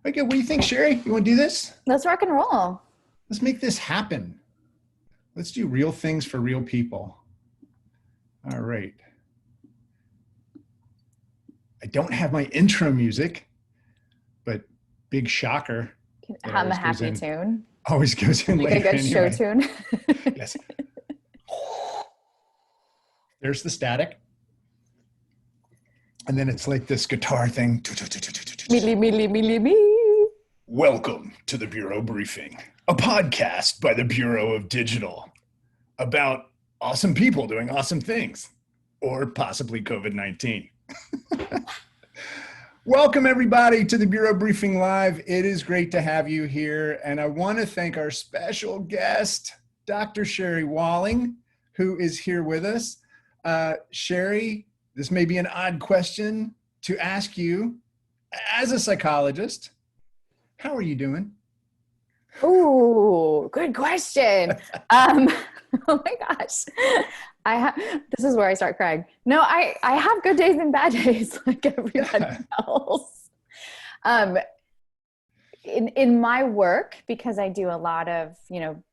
Okay, what do you think, Sherry? You want to do this? Let's rock and roll. Let's make this happen. Let's do real things for real people. All right. I don't have my intro music, but big shocker. Hum a happy tune. Always goes in Make later a good anyway. show tune. Yes. There's the static. And then it's like this guitar thing. Me. Welcome to the Bureau Briefing, a podcast by the Bureau of Digital about awesome people doing awesome things, or possibly COVID-19. Welcome everybody to the Bureau Briefing Live. It is great to have you here. And I want to thank our special guest, Dr. Sherry Walling, who is here with us. Sherry, this may be an odd question to ask you as a psychologist. How are you doing? Ooh, good question. Oh my gosh. This is where I start crying. No, I have good days and bad days like everybody else. In my work, because I do a lot of,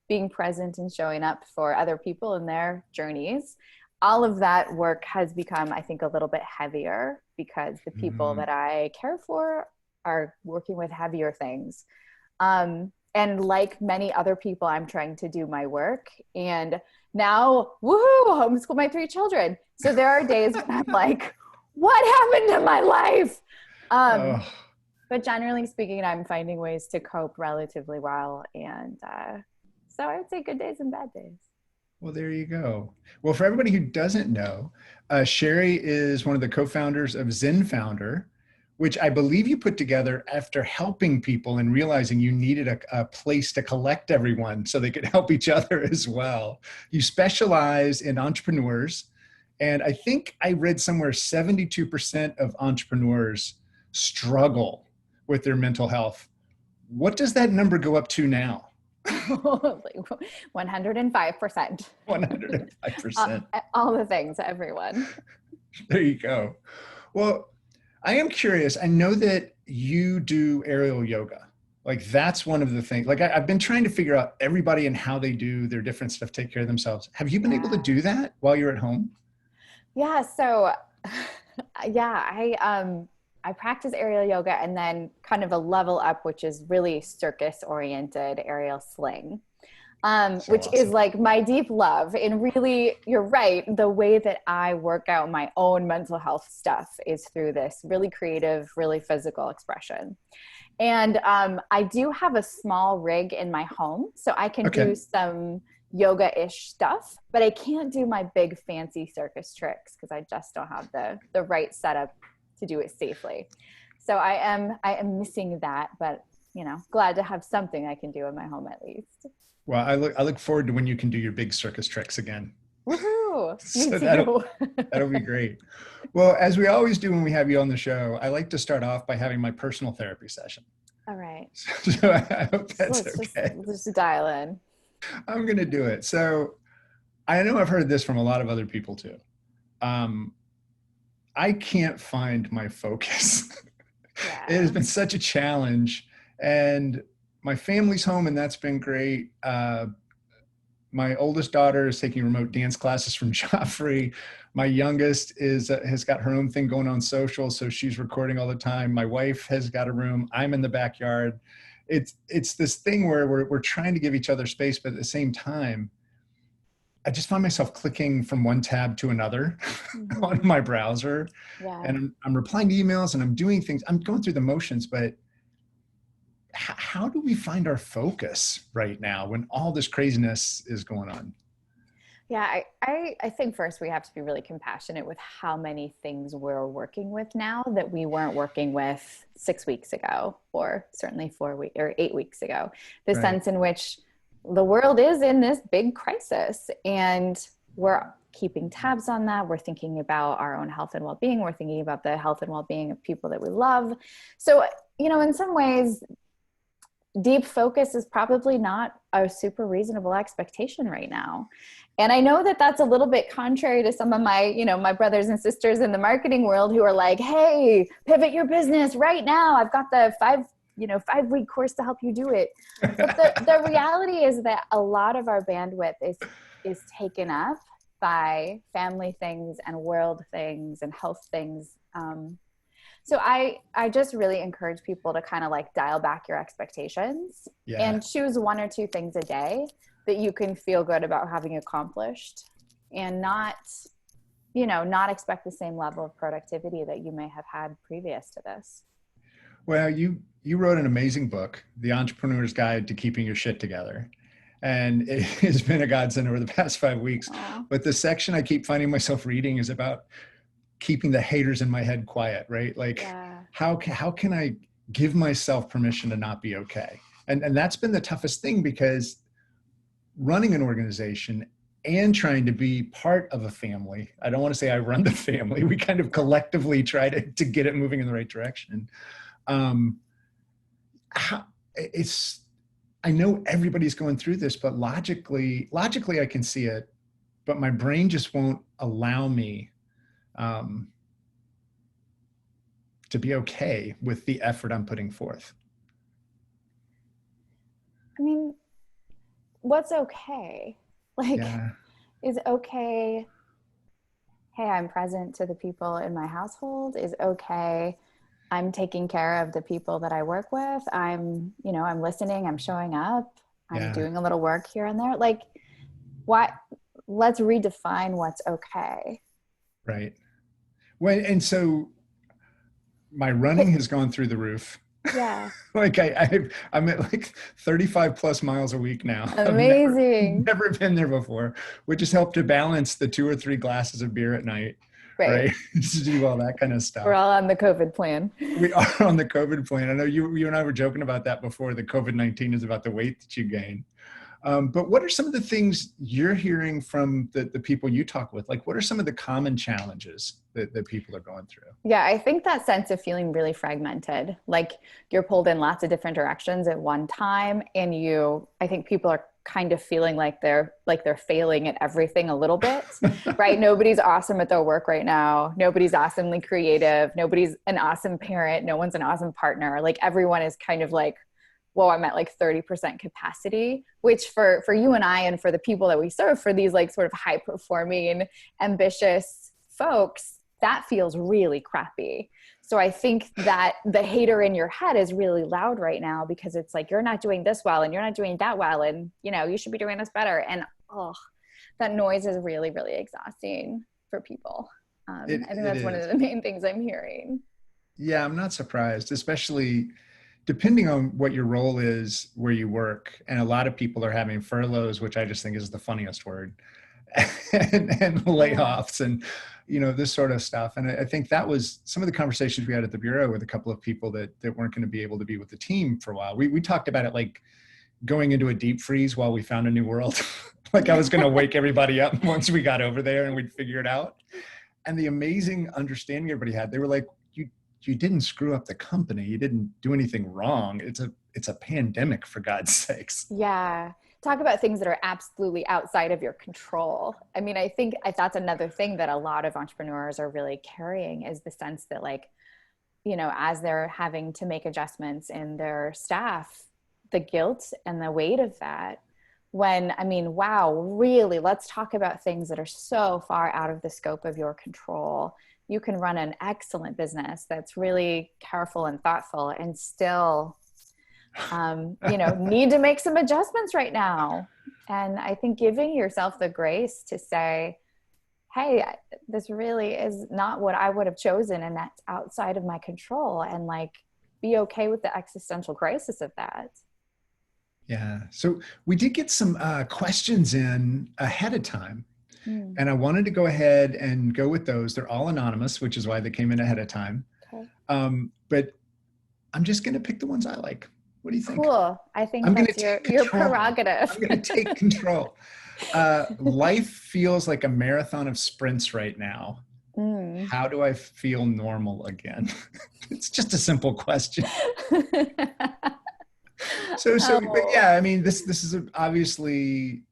being present and showing up for other people in their journeys, all of that work has become, I think, a little bit heavier because the people that I care for are working with heavier things. And like many other people, I'm trying to do my work. And now, woohoo, homeschool my 3 children. So there are days when I'm like, what happened to my life? But generally speaking, I'm finding ways to cope relatively well. And so I would say good days and bad days. Well, there you go. Well, for everybody who doesn't know, Sherry is one of the co-founders of Zen Founder, which I believe you put together after helping people and realizing you needed a place to collect everyone so they could help each other as well. You specialize in entrepreneurs, and I think I read somewhere 72% of entrepreneurs struggle with their mental health. What does that number go up to now? 105%. 105%. All the things, everyone. There you go. Well, I am curious. I know that you do aerial yoga. Like that's one of the things, like I've been trying to figure out everybody and how they do their different stuff, take care of themselves. Have you been able to do that while you're at home? Yeah. So I practice aerial yoga and then kind of a level up, which is really circus oriented aerial sling. Which awesome. Is like my deep love. And really, you're right. The way that I work out my own mental health stuff is through this really creative, really physical expression. And I do have a small rig in my home, so I can do some yoga-ish stuff, but I can't do my big fancy circus tricks because I just don't have the right setup to do it safely. So I am missing that, but glad to have something I can do in my home at least. Well, I look forward to when you can do your big circus tricks again. Woohoo! So that'll be great. Well, as we always do when we have you on the show, I like to start off by having my personal therapy session. All right. So I hope that's okay. Let's just dial in. I'm going to do it. So I know I've heard this from a lot of other people too. I can't find my focus. Yeah. It has been such a challenge, and my family's home, and that's been great. My oldest daughter is taking remote dance classes from Joffrey. My youngest has got her own thing going on social, so she's recording all the time. My wife has got a room. I'm in the backyard. It's this thing where we're trying to give each other space, but at the same time, I just find myself clicking from one tab to another on my browser. Yeah. And I'm replying to emails and I'm doing things. I'm going through the motions, but how do we find our focus right now when all this craziness is going on? Yeah, I think first we have to be really compassionate with how many things we're working with now that we weren't working with 6 weeks ago, or certainly 4 weeks or 8 weeks ago. The sense in which the world is in this big crisis and we're keeping tabs on that. We're thinking about our own health and well-being. We're thinking about the health and well-being of people that we love. So, in some ways, deep focus is probably not a super reasonable expectation right now. And I know that that's a little bit contrary to some of my, my brothers and sisters in the marketing world who are like, hey, pivot your business right now. I've got the 5-week course to help you do it. But the reality is that a lot of our bandwidth is taken up by family things and world things and health things. So I just really encourage people to kind of like dial back your expectations and choose 1 or 2 things a day that you can feel good about having accomplished, and not expect the same level of productivity that you may have had previous to this. Well, you wrote an amazing book, The Entrepreneur's Guide to Keeping Your Shit Together. And it has been a godsend over the past 5 weeks. Aww. But the section I keep finding myself reading is about keeping the haters in my head quiet, right? Like, how can I give myself permission to not be okay? And that's been the toughest thing, because running an organization and trying to be part of a family, I don't want to say I run the family, we kind of collectively try to get it moving in the right direction. I know everybody's going through this, but logically I can see it, but my brain just won't allow me to be okay with the effort I'm putting forth. I mean, what's okay? Like, is okay, hey, I'm present to the people in my household? Is okay, I'm taking care of the people that I work with? I'm listening, I'm showing up, I'm doing a little work here and there. Like, let's redefine what's okay. Right. Well, and so my running has gone through the roof. Yeah. Like I'm at like 35 plus miles a week now. Amazing. I've never been there before, which has helped to balance the 2 or 3 glasses of beer at night. Right. To do all that kind of stuff. We're all on the COVID plan. We are on the COVID plan. I know you and I were joking about that before. The COVID-19 is about the weight that you gain. But what are some of the things you're hearing from the people you talk with? Like, what are some of the common challenges that people are going through? Yeah, I think that sense of feeling really fragmented, like you're pulled in lots of different directions at one time. And I think people are kind of feeling like they're failing at everything a little bit, right? Nobody's awesome at their work right now. Nobody's awesomely creative. Nobody's an awesome parent. No one's an awesome partner. Like, everyone is kind of like, whoa, I'm at like 30% capacity, which for you and I, and for the people that we serve, for these like sort of high performing, ambitious folks, that feels really crappy. So I think that the hater in your head is really loud right now, because it's like, you're not doing this well and you're not doing that well. And, you should be doing this better. And that noise is really, really exhausting for people. I think that's one of the main things I'm hearing. Yeah, I'm not surprised, especially depending on what your role is where you work. And a lot of people are having furloughs, which I just think is the funniest word, and layoffs and, this sort of stuff. And I think that was some of the conversations we had at the Bureau with a couple of people that weren't going to be able to be with the team for a while. We talked about it like going into a deep freeze while we found a new world. Like, I was going to wake everybody up once we got over there and we'd figure it out. And the amazing understanding everybody had, they were like, you didn't screw up the company. You didn't do anything wrong. It's a pandemic, for God's sakes. Yeah. Talk about things that are absolutely outside of your control. I mean, I think that's another thing that a lot of entrepreneurs are really carrying, is the sense that, like, as they're having to make adjustments in their staff, the guilt and the weight of that, wow, really, let's talk about things that are so far out of the scope of your control. You can run an excellent business that's really careful and thoughtful and still, need to make some adjustments right now. And I think giving yourself the grace to say, hey, this really is not what I would have chosen, and that's outside of my control, and like, be okay with the existential crisis of that. Yeah. So we did get some questions in ahead of time. And I wanted to go ahead and go with those. They're all anonymous, which is why they came in ahead of time. Okay. But I'm just going to pick the ones I like. What do you think? Cool. I think that's your prerogative. I'm going to take control. Life feels like a marathon of sprints right now. How do I feel normal again? It's just a simple question. But yeah, I mean, this is obviously,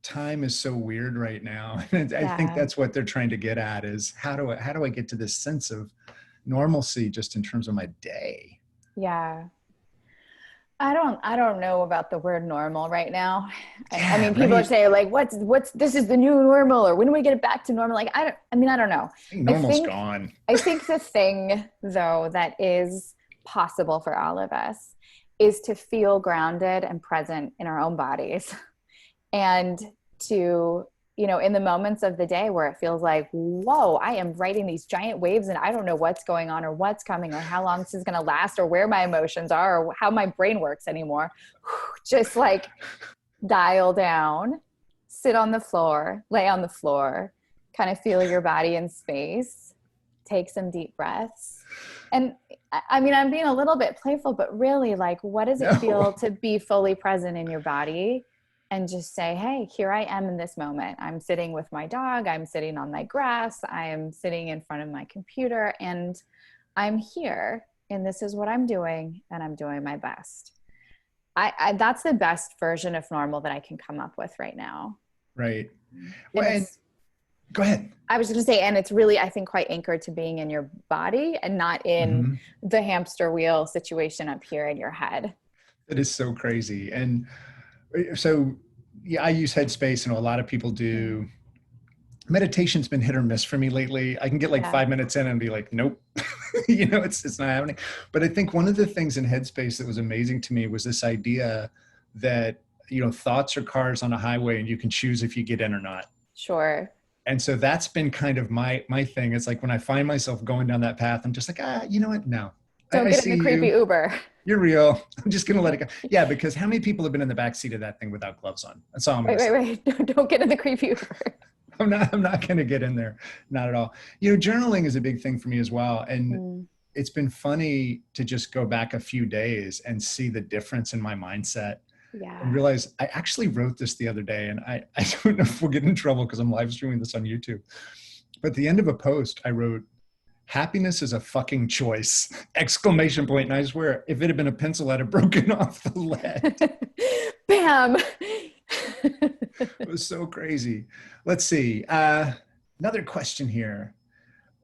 time is so weird right now. And I think that's what they're trying to get at, is how do I get to this sense of normalcy just in terms of my day? Yeah. I don't know about the word normal right now. I Yeah, mean, people are right. saying like, what's, this is the new normal, or when do we get it back to normal? Like, I don't know. I think I normal's think, gone. I think the thing though, that is possible for all of us is to feel grounded and present in our own bodies and to, in the moments of the day where it feels like, whoa, I am riding these giant waves and I don't know what's going on or what's coming or how long this is going to last or where my emotions are or how my brain works anymore. Just like dial down, sit on the floor, lay on the floor, kind of feel your body in space, take some deep breaths. And I mean, I'm being a little bit playful, but really, like, what does it No. feel to be fully present in your body and just say, hey, here I am in this moment. I'm sitting with my dog. I'm sitting on my grass. I am sitting in front of my computer and I'm here. And this is what I'm doing. And I'm doing my best. That's the best version of normal that I can come up with right now. Right. And Well, and it's, go ahead. I was going to say, and it's really, I think, quite anchored to being in your body and not in Mhm. the hamster wheel situation up here in your head. It is so crazy. And so, yeah, I use Headspace, and a lot of people Mm. do. Meditation's been hit or miss for me lately. I can get like Yeah, 5 minutes in and be like, nope, it's not happening. But I think one of the things in Headspace that was amazing to me was this idea that, thoughts are cars on a highway and you can choose if you get in or not. sure. And so that's been kind of my thing. It's like when I find myself going down that path, I'm just like, you know what? No, Don't I get in the see creepy you. Uber. You're real. I'm just going to let it go. Yeah. Because how many people have been in the back seat of that thing without gloves on? That's all I'm going Wait, to wait, say. wait. Don't get in the creepy Uber. I'm not going to get in there. Not at all. Journaling is a big thing for me as well. And Mm, it's been funny to just go back a few days and see the difference in my mindset and yeah. realize I actually wrote this the other day, and I don't know if we'll get in trouble because I'm live streaming this on YouTube. But at the end of a post, I wrote, happiness is a fucking choice! Exclamation point. And I swear, if it had been a pencil, I'd have broken off the lead. Bam. It was so crazy. Let's see. Another question here.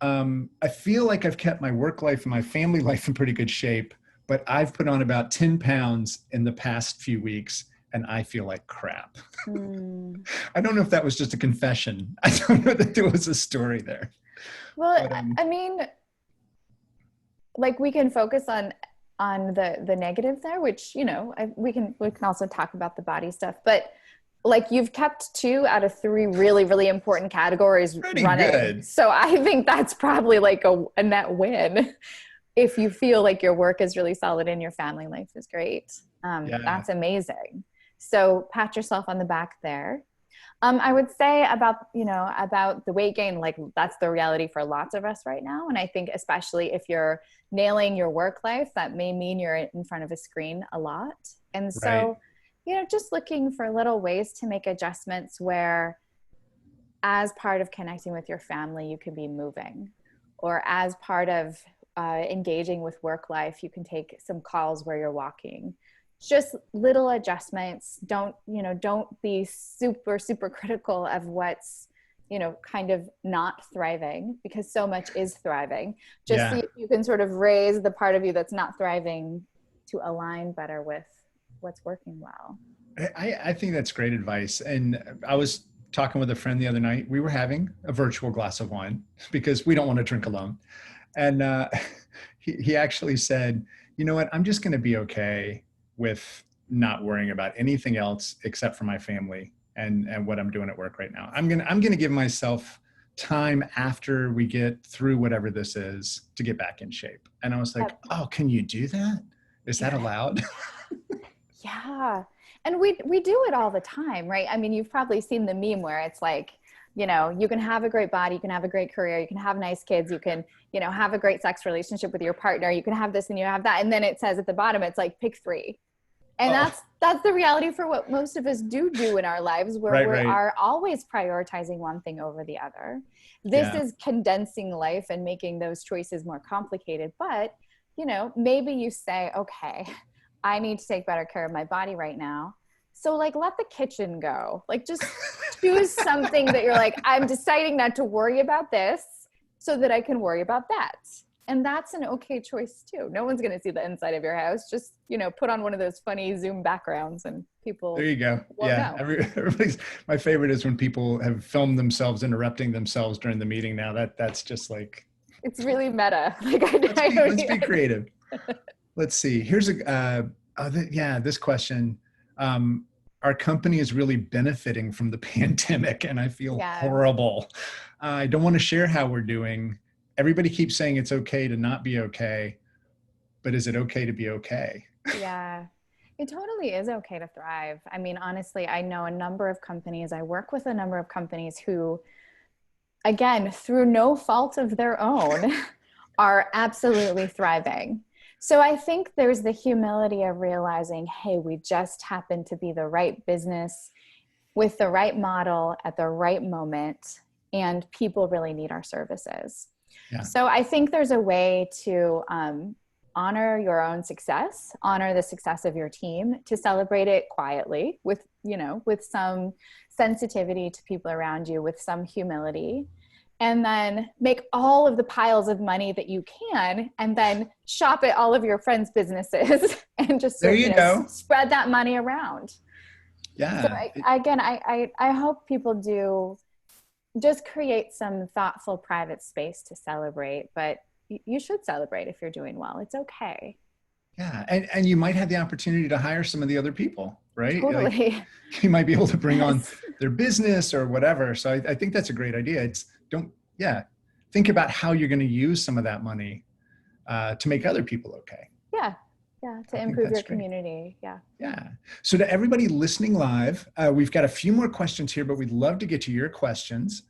I feel like I've kept my work life and my family life in pretty good shape, but I've put on about 10 pounds in the past few weeks and I feel like crap. Mm. I don't know if that was just a confession. I don't know that there was a story there. Well, But I mean, like we can focus on the negative there, which we can also talk about the body stuff, but like you've kept 2 out of 3 really really important categories pretty running, good. so I think that's probably like a net win. If you feel like your work is really solid and your family life is great, Yeah. that's amazing. So pat yourself on the back there. I would say about the weight gain, like that's the reality for lots of us right now. And I think especially if you're nailing your work life, that may mean you're in front of a screen a lot. And Right. so, just looking for little ways to make adjustments where as part of connecting with your family, you can be moving, or as part of engaging with work life, you can take some calls where you're walking. Just little adjustments. Don't be super super critical of what's kind of not thriving, because so much is thriving. Just see Yeah. if you can sort of raise the part of you that's not thriving to align better with what's working well. I think that's great advice. And I was talking with a friend the other night. We were having a virtual glass of wine because we don't want to drink alone. And he actually said, you know what, I'm just going to be okay with not worrying about anything else except for my family and what I'm doing at work right now. I'm going to give myself time after we get through whatever this is to get back in shape. And I was like, oh, can you do that? Is that Yeah. allowed? Yeah. And we do it all the time, right? I mean, you've probably seen the meme where it's like, you can have a great body, you can have a great career, you can have nice kids, you can, have a great sex relationship with your partner, you can have this and you have that. And then it says at the bottom, it's like, pick 3. And Oh, that's the reality for what most of us do in our lives, where right, we right. are always prioritizing one thing over the other. This Yeah. is condensing life and making those choices more complicated. But, maybe you say, okay, I need to take better care of my body right now. So like let the kitchen go. Like just choose something that you're like, I'm deciding not to worry about this so that I can worry about that. And that's an okay choice too. No one's going to see the inside of your house. Just, put on one of those funny Zoom backgrounds and people. There you go. Won't Yeah. know. My favorite is when people have filmed themselves interrupting themselves during the meeting now. That's just like. It's really meta. Like let's be creative. Let's see. Here's this question. Our company is really benefiting from the pandemic and I feel horrible. I don't want to share how we're doing. Everybody keeps saying it's okay to not be okay, but is it okay to be okay? Yeah, it totally is okay to thrive. I mean, honestly, I know a number of companies, I work with a number of companies who, again, through no fault of their own, are absolutely thriving. So I think there's the humility of realizing, hey, we just happen to be the right business with the right model at the right moment, and people really need our services. Yeah. So I think there's a way to honor your own success, honor the success of your team, to celebrate it quietly with some sensitivity to people around you, with some humility, and then make all of the piles of money that you can, and then shop at all of your friends' businesses and just spread that money around. Yeah. So I hope people do just create some thoughtful private space to celebrate, but you should celebrate if you're doing well. It's okay. Yeah. And you might have the opportunity to hire some of the other people, right? Totally. Like, you might be able to bring on their business or whatever. So I think that's a great idea. Think about how you're going to use some of that money to make other people okay. Yeah. Yeah, to improve your community. Yeah. Yeah. So to everybody listening live, we've got a few more questions here, but we'd love to get to your questions.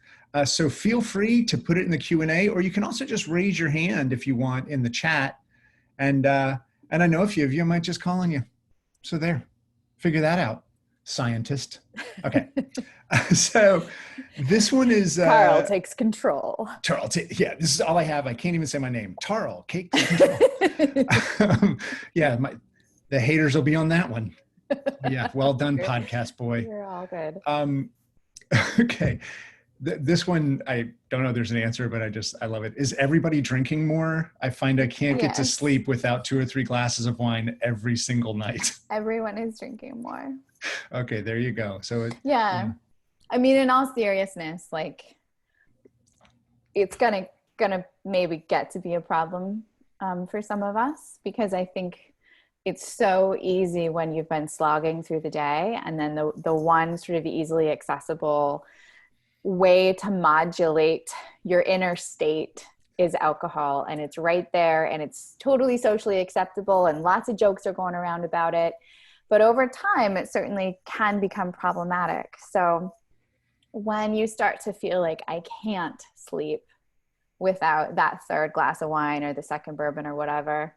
So feel free to put it in the Q&A, or you can also just raise your hand if you want in the chat. And I know a few of you might just call on you. So there, figure that out, scientist. Okay. So this one is Carl takes control. Yeah, this is all I have. I can't even say my name. Tarl, take control. The haters will be on that one. Yeah, well done, podcast boy. You're all good. Okay, this one, I don't know if there's an answer, but I love it. Is everybody drinking more? I find I can't get to sleep without 2 or 3 glasses of wine every single night. Everyone is drinking more. Okay, there you go. So I mean, in all seriousness, like, it's gonna maybe get to be a problem for some of us, because I think it's so easy when you've been slogging through the day, and then the one sort of easily accessible way to modulate your inner state is alcohol, and it's right there, and it's totally socially acceptable, and lots of jokes are going around about it. But over time, it certainly can become problematic. So when you start to feel like, I can't sleep without that 3rd glass of wine or the 2nd bourbon or whatever,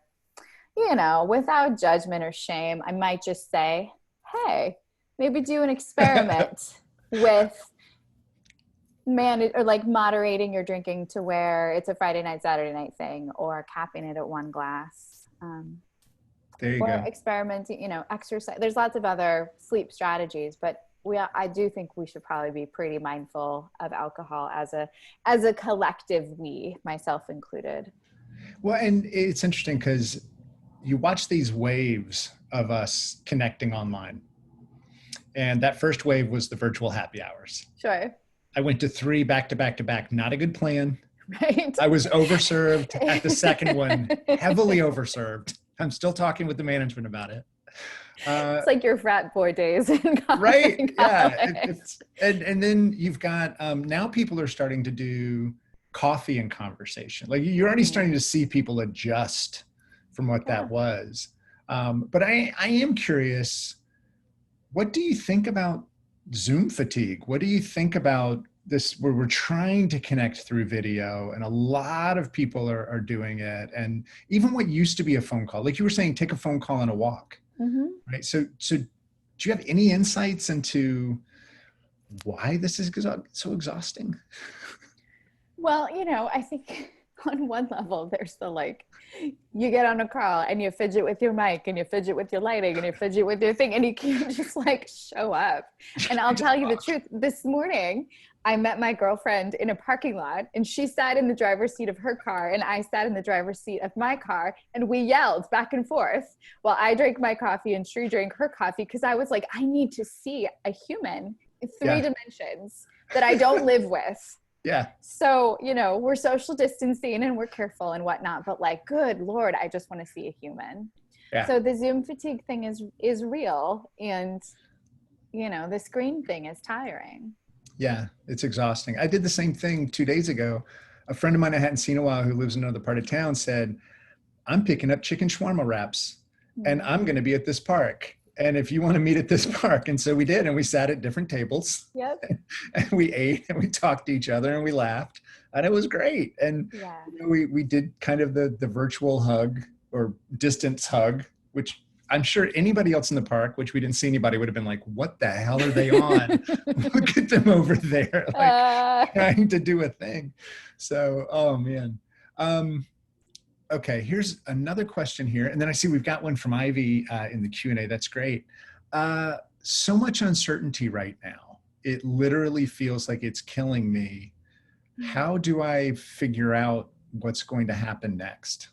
without judgment or shame, I might just say, hey, maybe do an experiment with moderating your drinking to where it's a Friday night, Saturday night thing, or capping it at 1 glass. There you go. Experimenting, exercise. There's lots of other sleep strategies, but I do think we should probably be pretty mindful of alcohol as a collective, we, myself included. Well, and it's interesting because you watch these waves of us connecting online. And that first wave was the virtual happy hours. Sure. I went to 3 back to back to back. Not a good plan. Right. I was overserved at the second one, heavily overserved. I'm still talking with the management about it. It's like your frat boy days in college. Right. Yeah. And then you've got, now people are starting to do coffee and conversation. Like, you're already starting to see people adjust from what that was. But I am curious, what do you think about Zoom fatigue? What do you think about this, where we're trying to connect through video, and a lot of people are doing it? And even what used to be a phone call, like you were saying, take a phone call and a walk. Mm-hmm. Right. So do you have any insights into why this is so exhausting? Well, I think on one level, there's you get on a call and you fidget with your mic, and you fidget with your lighting, and you fidget with your thing, and you can't just show up. And I'll tell you the truth. This morning, I met my girlfriend in a parking lot, and she sat in the driver's seat of her car and I sat in the driver's seat of my car, and we yelled back and forth while I drank my coffee and she drank her coffee, because I was like, I need to see a human in three dimensions that I don't live with. Yeah. So, you know, we're social distancing and we're careful and whatnot, but like, good Lord, I just want to see a human. Yeah. So the Zoom fatigue thing is real, and, you know, the screen thing is tiring. Yeah, it's exhausting. I did the same thing 2 days ago. A friend of mine I hadn't seen in a while who lives in another part of town said, I'm picking up chicken shawarma wraps and I'm going to be at this park. And if you want to meet at this park. And so we did, and we sat at different tables. Yep. And we ate and we talked to each other and we laughed, and it was great. And you know, we did kind of the virtual hug or distance hug, which I'm sure anybody else in the park, which we didn't see anybody, would have been like, what the hell are they on? Look at them over there, like trying to do a thing. So, oh man. Okay, here's another question here. And then I see we've got one from Ivy in the Q&A. That's great. So much uncertainty right now. It literally feels like it's killing me. How do I figure out what's going to happen next?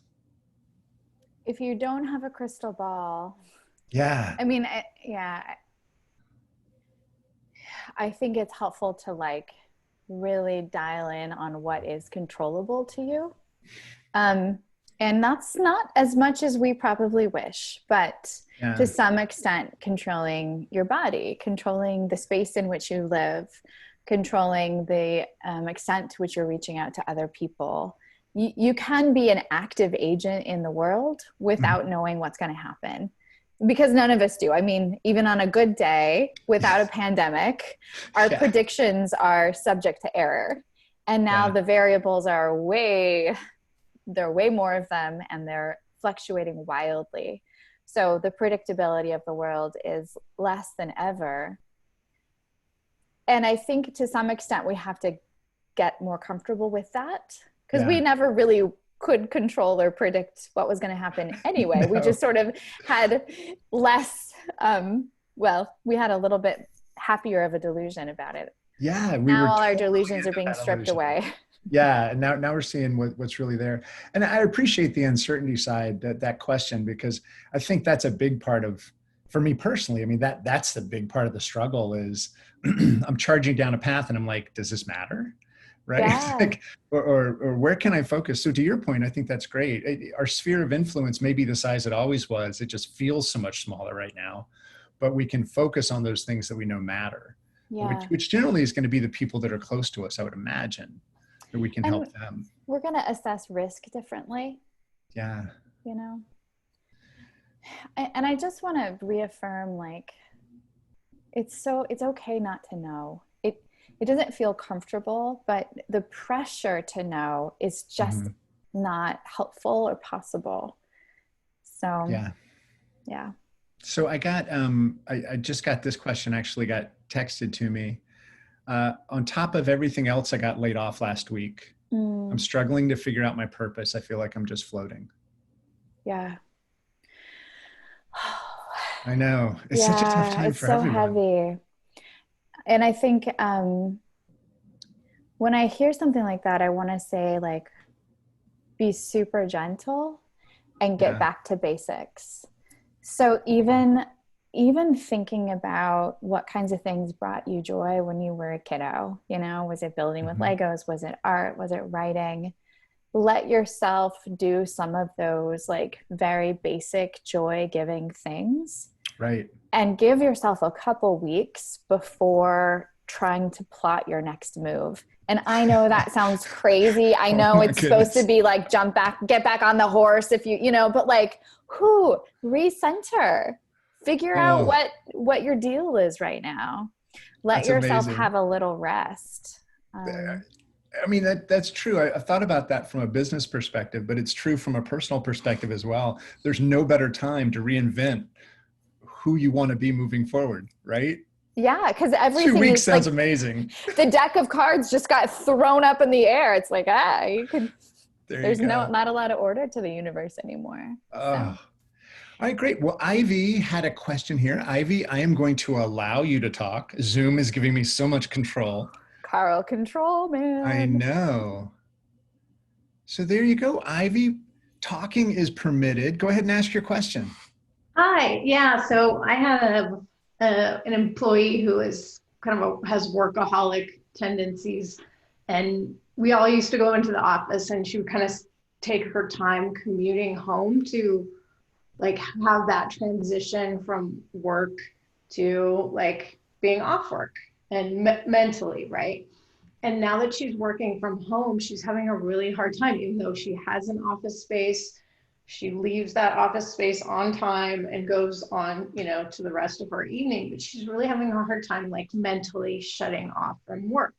If you don't have a crystal ball. Yeah. I mean, I think it's helpful to like really dial in on what is controllable to you. And that's not as much as we probably wish, but to some extent, controlling your body, controlling the space in which you live, controlling the extent to which you're reaching out to other people. You can be an active agent in the world without knowing what's going to happen, because none of us do. I mean, even on a good day without a pandemic, our predictions are subject to error. And now the variables are there are way more of them, and they're fluctuating wildly. So the predictability of the world is less than ever. And I think to some extent we have to get more comfortable with that, because we never really could control or predict what was going to happen anyway. No. We just sort of had less, we had a little bit happier of a delusion about it. Yeah. Now all our delusions are being stripped away. Yeah. And now we're seeing what's really there. And I appreciate the uncertainty side, that question, because I think that's a big part of, for me personally, I mean, that's the big part of the struggle is I'm charging down a path and I'm like, does this matter? Right. Yeah. Like, or where can I focus? So to your point, I think that's great. Our sphere of influence may be the size it always was. It just feels so much smaller right now, but we can focus on those things that we know matter, which generally is going to be the people that are close to us, I would imagine, that we can help them. We're going to assess risk differently. Yeah. You know, and I just want to reaffirm, like, it's okay not to know. It doesn't feel comfortable, but the pressure to know is just not helpful or possible. So, yeah. So I got, I just got this question, actually got texted to me. On top of everything else, I got laid off last week. I'm struggling to figure out my purpose. I feel like I'm just floating. Yeah. I know. It's such a tough time for everyone. It's so heavy. And I think when I hear something like that, I want to say, like, be super gentle and get back to basics. So even thinking about what kinds of things brought you joy when you were a kiddo, you know, was it building with Legos? Was it art? Was it writing? Let yourself do some of those, like, very basic joy-giving things. Right. And give yourself a couple weeks before trying to plot your next move. And I know that sounds crazy. I know it's supposed to be like, jump back, get back on the horse if you know, but like, recenter, figure out what your deal is right now. Let yourself have a little rest. I mean, that's true. I've thought about that from a business perspective, but it's true from a personal perspective as well. There's no better time to reinvent who you want to be moving forward, right? Yeah, because everything 2 weeks sounds like, amazing. The deck of cards just got thrown up in the air. It's like, you could. There's not a lot of order to the universe anymore. All right, great. Well, Ivy had a question here. Ivy, I am going to allow you to talk. Zoom is giving me so much control. power control, man. I know. So there you go, Ivy. Talking is permitted. Go ahead and ask your question. Hi. Yeah. So I have an employee who is has workaholic tendencies, and we all used to go into the office, and she would kind of take her time commuting home to like have that transition from work to like being off work and mentally, right? And now that she's working from home, she's having a really hard time, even though she has an office space. She leaves that office space on time and goes on, to the rest of her evening, but she's really having a hard time like mentally shutting off from work.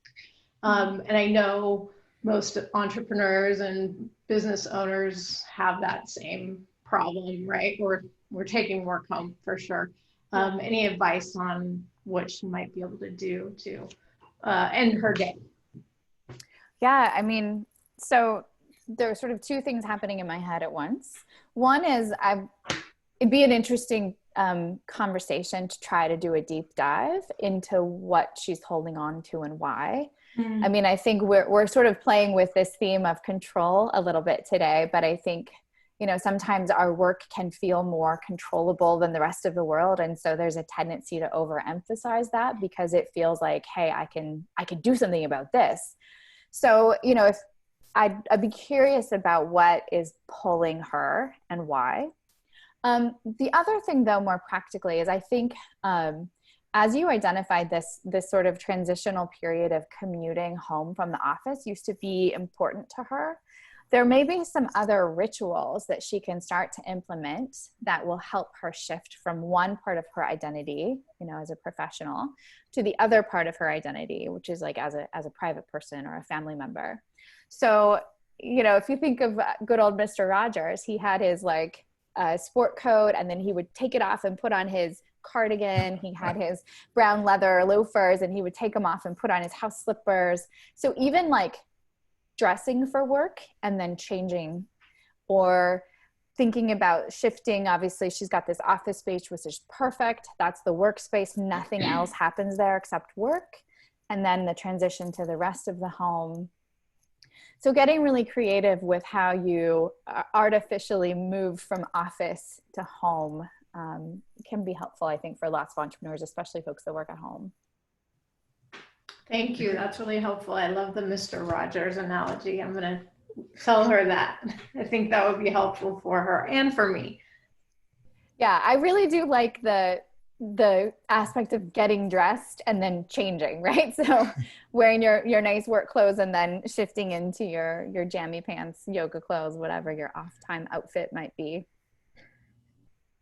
And I know most entrepreneurs and business owners have that same problem, right? We're taking work home for sure. Any advice on what she might be able to do to end her day? Yeah, I mean, so there are sort of two things happening in my head at once. One is it'd be an interesting conversation to try to do a deep dive into what she's holding on to and why. I mean, I think we're sort of playing with this theme of control a little bit today, but I think, sometimes our work can feel more controllable than the rest of the world. And so there's a tendency to overemphasize that because it feels like, hey, I can do something about this. So, if I'd be curious about what is pulling her and why. The other thing, though, more practically, is I think as you identified this sort of transitional period of commuting home from the office used to be important to her. There may be some other rituals that she can start to implement that will help her shift from one part of her identity, as a professional, to the other part of her identity, which is like as a private person or a family member. So, if you think of good old Mr. Rogers, he had his like sport coat, and then he would take it off and put on his cardigan. He had his brown leather loafers, and he would take them off and put on his house slippers. So even like dressing for work and then changing, or thinking about shifting. Obviously, she's got this office space, which is perfect. That's the workspace. Nothing else happens there except work. And then the transition to the rest of the home. So getting really creative with how you artificially move from office to home can be helpful, I think, for lots of entrepreneurs, especially folks that work at home. Thank you. That's really helpful. I love the Mr. Rogers analogy. I'm going to tell her that. I think that would be helpful for her and for me. Yeah, I really do like the aspect of getting dressed and then changing, right? So wearing your nice work clothes and then shifting into your jammy pants, yoga clothes, whatever your off time outfit might be.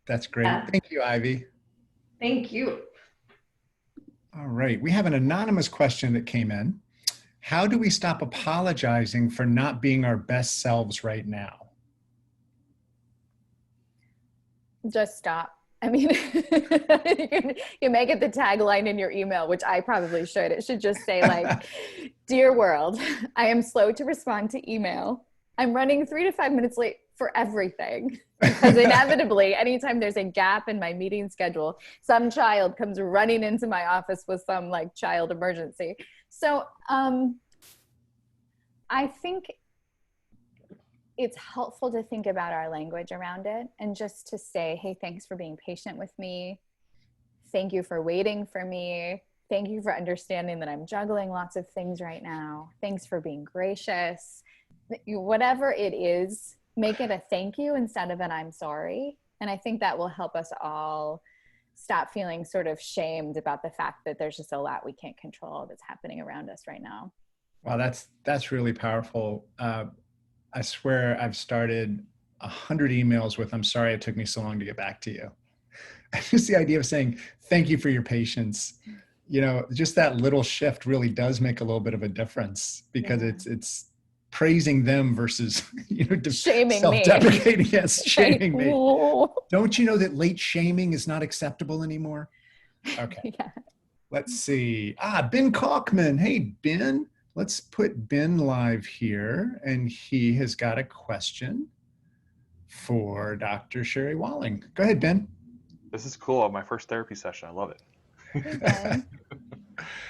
That's great. Yeah. Thank you, Ivy. Thank you. All right. We have an anonymous question that came in. How do we stop apologizing for not being our best selves right now? Just stop. I mean, you make it the tagline in your email, which I probably should. It should just say like, "Dear world, I am slow to respond to email. I'm running 3 to 5 minutes late for everything." Because inevitably, anytime there's a gap in my meeting schedule, some child comes running into my office with some like child emergency. So I think it's helpful to think about our language around it and just to say, hey, thanks for being patient with me. Thank you for waiting for me. Thank you for understanding that I'm juggling lots of things right now. Thanks for being gracious. Whatever it is, make it a thank you instead of an I'm sorry. And I think that will help us all stop feeling sort of shamed about the fact that there's just a lot we can't control that's happening around us right now. Wow, that's really powerful. I swear I've started 100 emails with, "I'm sorry it took me so long to get back to you." Just the idea of saying, thank you for your patience. Just that little shift really does make a little bit of a difference because it's praising them versus, shaming self-deprecating. Yes, shaming me. Don't you know that late shaming is not acceptable anymore? Okay. Yeah. Let's see. Ben Kalkman. Hey, Ben. Let's put Ben live here, and he has got a question for Dr. Sherry Walling. Go ahead, Ben. This is cool. My first therapy session. I love it. Hey, Ben.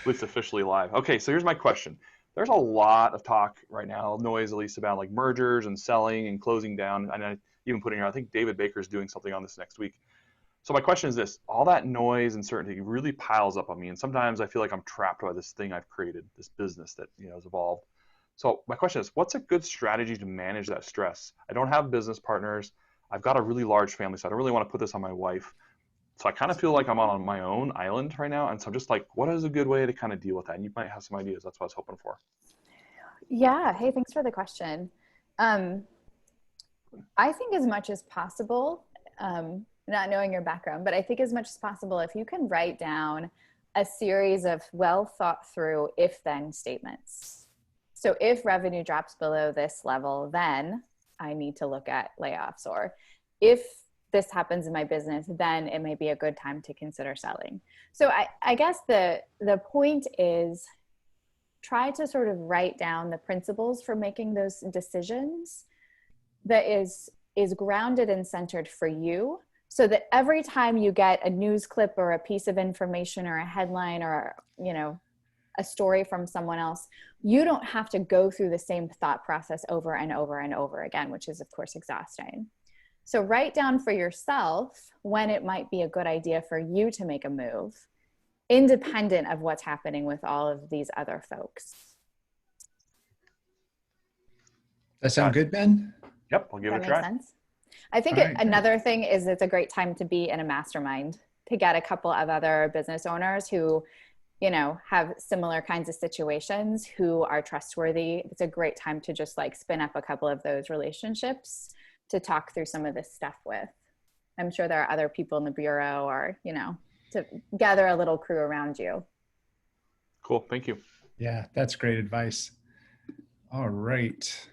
least officially live. Okay, so here's my question. There's a lot of talk right now, noise at least, about like mergers and selling and closing down. And I even putting here, I think David Baker's doing something on this next week. So my question is this: all that noise and uncertainty really piles up on me, and sometimes I feel like I'm trapped by this thing I've created, this business that has evolved. So my question is, what's a good strategy to manage that stress? I don't have business partners. I've got a really large family, so I don't really want to put this on my wife. So I kind of feel like I'm on my own island right now. And so I'm just like, what is a good way to kind of deal with that? And you might have some ideas. That's what I was hoping for. Yeah. Hey, thanks for the question. I think as much as possible, not knowing your background, but I think as much as possible, if you can write down a series of well thought through if-then statements. So if revenue drops below this level, then I need to look at layoffs, or if this happens in my business, then it may be a good time to consider selling. So I guess the point is try to sort of write down the principles for making those decisions that is grounded and centered for you, so that every time you get a news clip or a piece of information or a headline or, a story from someone else, you don't have to go through the same thought process over and over and over again, which is of course exhausting. So write down for yourself when it might be a good idea for you to make a move, independent of what's happening with all of these other folks. That sound good, Ben? Yep, I'll give it a try. That makes sense. I think another thing is it's a great time to be in a mastermind, to get a couple of other business owners who, have similar kinds of situations, who are trustworthy. It's a great time to just like spin up a couple of those relationships to talk through some of this stuff with. I'm sure there are other people in the bureau, or, to gather a little crew around you. Cool. Thank you. Yeah, that's great advice. All right.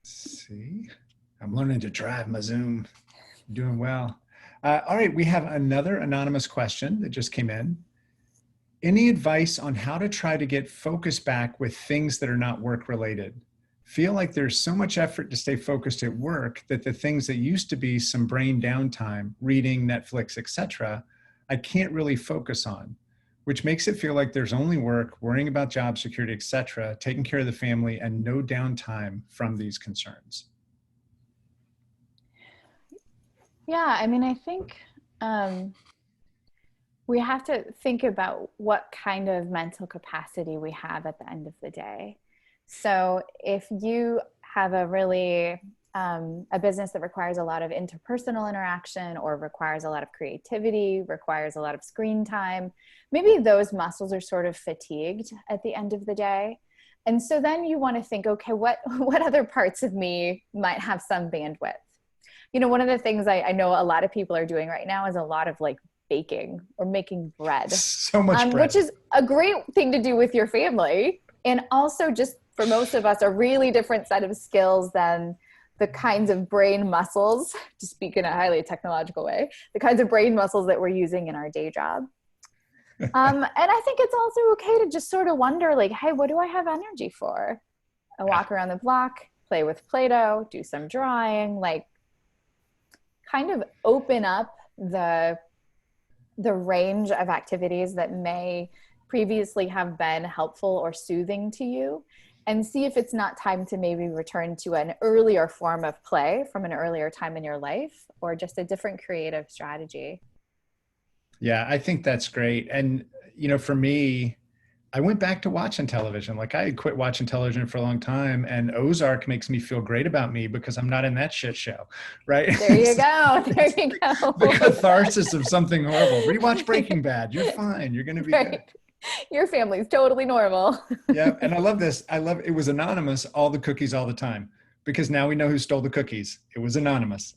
Let's see. I'm learning to drive my Zoom. Doing well. All right. We have another anonymous question that just came in. Any advice on how to try to get focus back with things that are not work related? Feel like there's so much effort to stay focused at work that the things that used to be some brain downtime, reading, Netflix, etc., I can't really focus on, which makes it feel like there's only work, worrying about job security, etc., taking care of the family, and no downtime from these concerns. Yeah, I mean, I think we have to think about what kind of mental capacity we have at the end of the day. So if you have a really, a business that requires a lot of interpersonal interaction, or requires a lot of creativity, requires a lot of screen time, maybe those muscles are sort of fatigued at the end of the day. And so then you want to think, okay, what other parts of me might have some bandwidth? One of the things I know a lot of people are doing right now is a lot of like baking or making bread. So much bread. Which is a great thing to do with your family. And also just for most of us, a really different set of skills than the kinds of brain muscles, to speak in a highly technological way, the kinds of brain muscles that we're using in our day job. And I think it's also okay to just sort of wonder like, hey, what do I have energy for? I walk around the block, play with Play-Doh, do some drawing, like kind of open up the range of activities that may previously have been helpful or soothing to you, and see if it's not time to maybe return to an earlier form of play from an earlier time in your life, or just a different creative strategy. Yeah, I think that's great. And, for me, I went back to watching television. Like I had quit watching television for a long time, and Ozark makes me feel great about me because I'm not in that shit show. Right. There you go. There you go. The catharsis of something horrible. Rewatch Breaking Bad. You're fine. You're going to be good. Your family's totally normal. Yeah. And I love this. It was anonymous, all the cookies all the time, because now we know who stole the cookies. It was anonymous.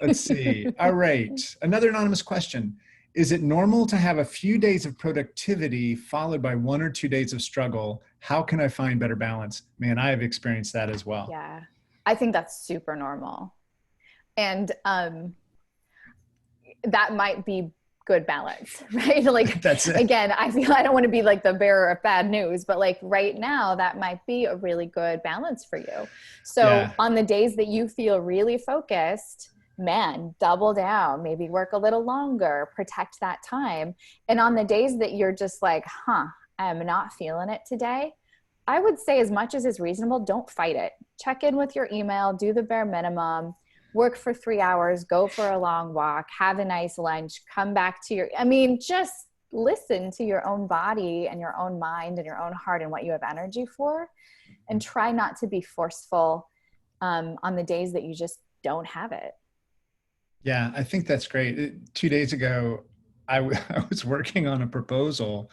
Let's see. All right. Another anonymous question. Is it normal to have a few days of productivity followed by 1 or 2 days of struggle? How can I find better balance? Man, I have experienced that as well. Yeah, I think that's super normal. And that might be good balance, right? Like, that's it. Again, I feel I don't want to be like the bearer of bad news, but like right now, that might be a really good balance for you. So on the days that you feel really focused, man, double down, maybe work a little longer, protect that time. And on the days that you're just like, I'm not feeling it today, I would say, as much as is reasonable, don't fight it. Check in with your email, do the bare minimum, work for 3 hours, go for a long walk, have a nice lunch, come back to just listen to your own body and your own mind and your own heart and what you have energy for, and try not to be forceful on the days that you just don't have it. Yeah, I think that's great. 2 days ago, I was working on a proposal,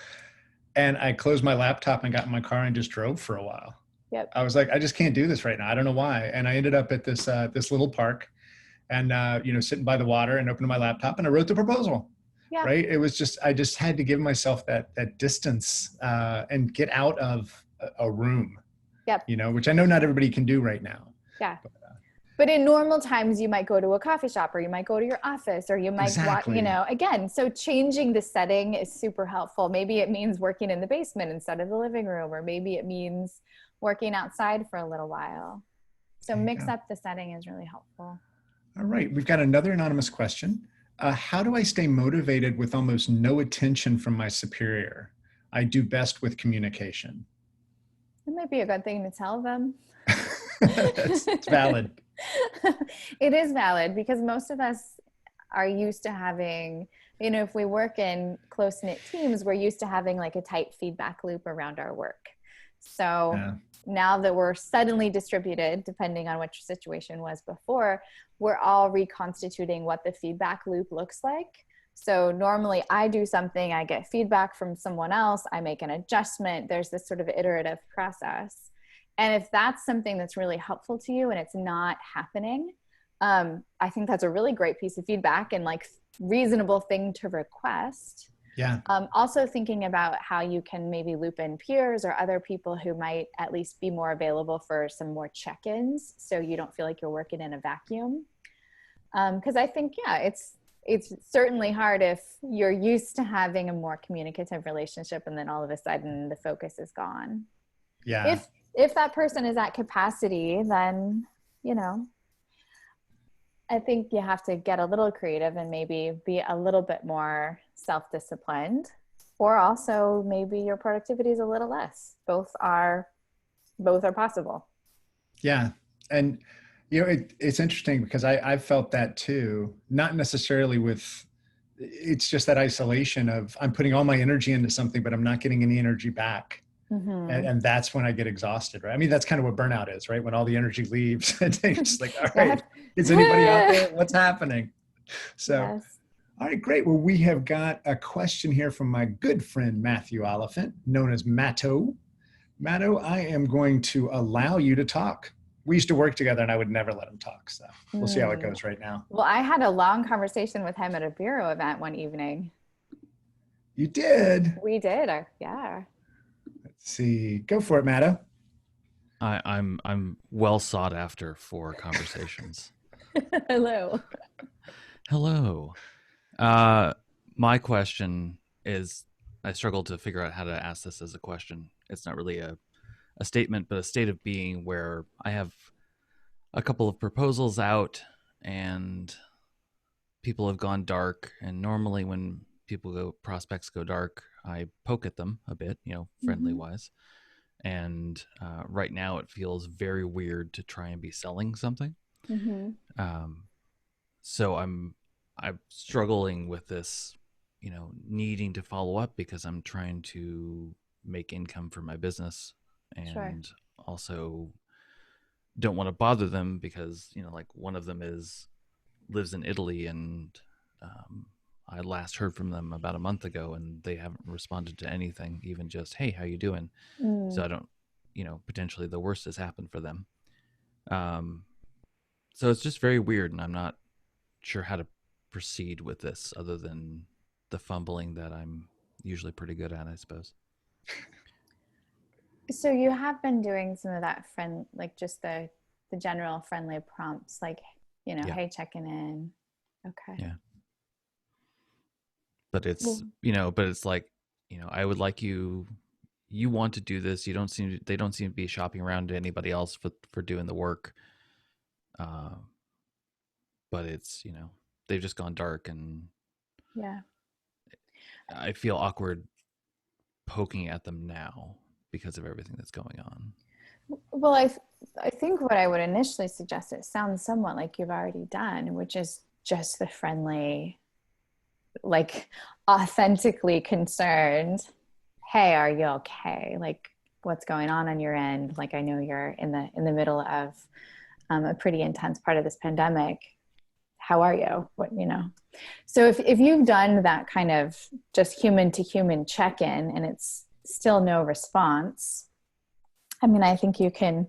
and I closed my laptop and got in my car and just drove for a while. Yep. I was like, I just can't do this right now. I don't know why. And I ended up at this little park, and sitting by the water, and opened my laptop, and I wrote the proposal. Yeah. Right. It was just, I just had to give myself that distance and get out of a room. Yep. Which I know not everybody can do right now. Yeah. But in normal times, you might go to a coffee shop, or you might go to your office, or you might, exactly. Again, so changing the setting is super helpful. Maybe it means working in the basement instead of the living room, or maybe it means working outside for a little while. So mix up the setting is really helpful. All right. We've got another anonymous question. How do I stay motivated with almost no attention from my superior? I do best with communication. It might be a good thing to tell them. It's valid. It is valid, because most of us are used to having, if we work in close-knit teams, we're used to having like a tight feedback loop around our work. So now that we're suddenly distributed, depending on which situation was before, we're all reconstituting what the feedback loop looks like. So normally I do something, I get feedback from someone else, I make an adjustment. There's this sort of iterative process. And if that's something that's really helpful to you and it's not happening, I think that's a really great piece of feedback and like reasonable thing to request. Yeah. Also thinking about how you can maybe loop in peers or other people who might at least be more available for some more check-ins, so you don't feel like you're working in a vacuum. Because I think, it's certainly hard if you're used to having a more communicative relationship and then all of a sudden the focus is gone. Yeah. If that person is at capacity, then, I think you have to get a little creative and maybe be a little bit more self-disciplined, or also maybe your productivity is a little less. Both are possible. Yeah. And, it's interesting because I've felt that too, not necessarily it's just that isolation of I'm putting all my energy into something, but I'm not getting any energy back. Mm-hmm. And that's when I get exhausted, right? I mean, that's kind of what burnout is, right? When all the energy leaves, and it's just like, all right, is anybody out there? What's happening? So, yes. All right, great. Well, we have got a question here from my good friend, Matthew Oliphant, known as Matto. Matto, I am going to allow you to talk. We used to work together and I would never let him talk. So we'll see how it goes right now. Well, I had a long conversation with him at a bureau event one evening. You did? We did. Yeah. Let's see. Go for it, Matto. I'm well sought after for conversations. Hello. My question is, I struggle to figure out how to ask this as a question. It's not really a statement, but a state of being where I have a couple of proposals out and people have gone dark. And normally when prospects go dark, I poke at them a bit, friendly wise. And right now it feels very weird to try and be selling something. Mm-hmm. So I'm struggling with this, needing to follow up because I'm trying to make income for my business, and also don't want to bother them because, like one of them lives in Italy, and I last heard from them about a month ago and they haven't responded to anything, even just, hey, how you doing? So I don't, potentially the worst has happened for them. So it's just very weird, and I'm not sure how to proceed with this other than the fumbling that I'm usually pretty good at, I suppose. So you have been doing some of that like just the general friendly prompts, like, hey, checking in. Okay. Yeah. But it's, but it's like, I would like you want to do this. They don't seem to be shopping around to anybody else for doing the work. but it's, they've just gone dark, and Yeah. I feel awkward poking at them now because of everything that's going on. Well, I think what I would initially suggest, it sounds somewhat like you've already done, which is just the friendly, like authentically concerned, hey, are you okay? Like, what's going on your end? Like, I know you're in the middle of a pretty intense part of this pandemic. How are you? So if you've done that kind of just human to human check-in and it's still no response, I mean, I think you can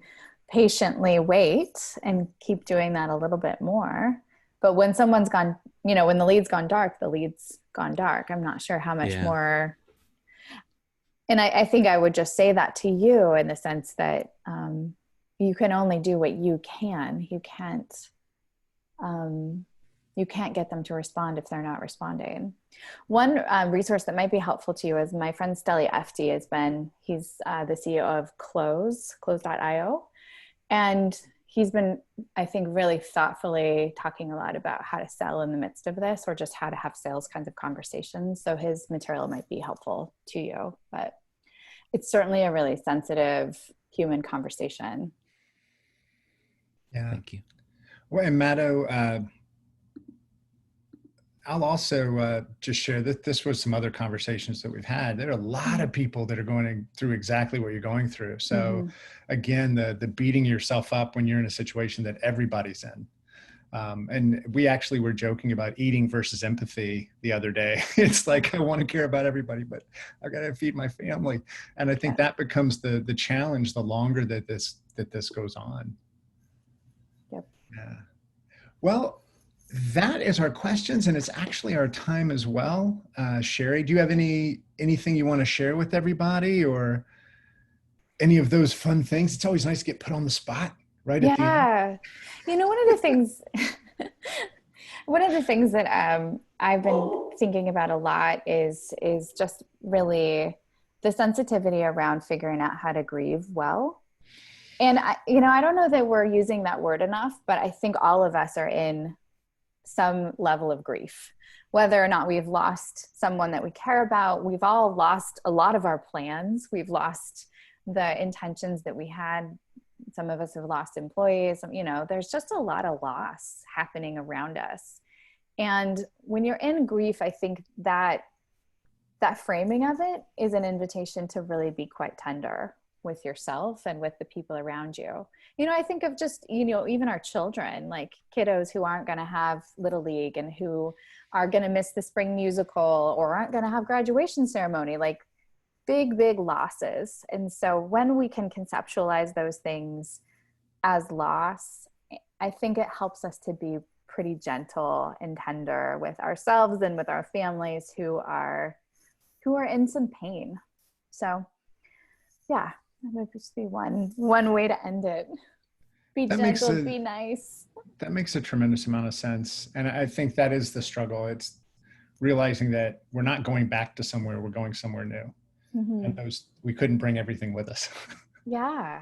patiently wait and keep doing that a little bit more. But when someone's gone, when the lead's gone dark, the lead's gone dark. I'm not sure how much more. And I think I would just say that to you in the sense that you can only do what you can. You can't get them to respond if they're not responding. One resource that might be helpful to you is my friend Stelly FD he's the CEO of close.io. And he's been, I think, really thoughtfully talking a lot about how to sell in the midst of this, or just how to have sales kinds of conversations. So his material might be helpful to you, but it's certainly a really sensitive human conversation. Yeah. Thank you. Well, and Matto, I'll also just share that this was some other conversations that we've had. There are a lot of people that are going through exactly what you're going through. So again, the beating yourself up when you're in a situation that everybody's in. And we actually were joking about eating versus empathy the other day. It's like, I want to care about everybody, but I got to feed my family. And I think that becomes the challenge the longer that this goes on. Yep. Yeah. Well, that is our questions, and it's actually our time as well. Sherry, do you have anything you want to share with everybody, or any of those fun things? It's always nice to get put on the spot right at the end. Yeah. One of the things that I've been thinking about a lot is just really the sensitivity around figuring out how to grieve well. And I don't know that we're using that word enough, but I think all of us are in some level of grief, whether or not we've lost someone that we care about. We've all lost a lot of our plans. We've lost the intentions that we had. Some of us have lost employees. There's just a lot of loss happening around us. And when you're in grief, I think that framing of it is an invitation to really be quite tender with yourself and with the people around you. I think of just, even our children, like kiddos who aren't going to have Little League and who are going to miss the spring musical or aren't going to have graduation ceremony, like big, big losses. And so when we can conceptualize those things as loss, I think it helps us to be pretty gentle and tender with ourselves and with our families who are in some pain. So yeah, that would just be one way to end it. Be gentle, be nice. That makes a tremendous amount of sense. And I think that is the struggle. It's realizing that we're not going back to somewhere, we're going somewhere new. And we couldn't bring everything with us. Yeah.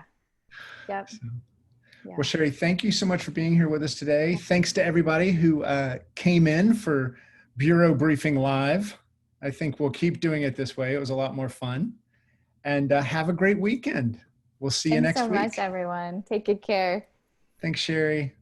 Yep. Yeah. Well, Sherry, thank you so much for being here with us today. Thanks to everybody who came in for Bureau Briefing Live. I think we'll keep doing it this way. It was a lot more fun. And have a great weekend. We'll see you next week. Thanks so much, everyone. Take good care. Thanks, Sherry.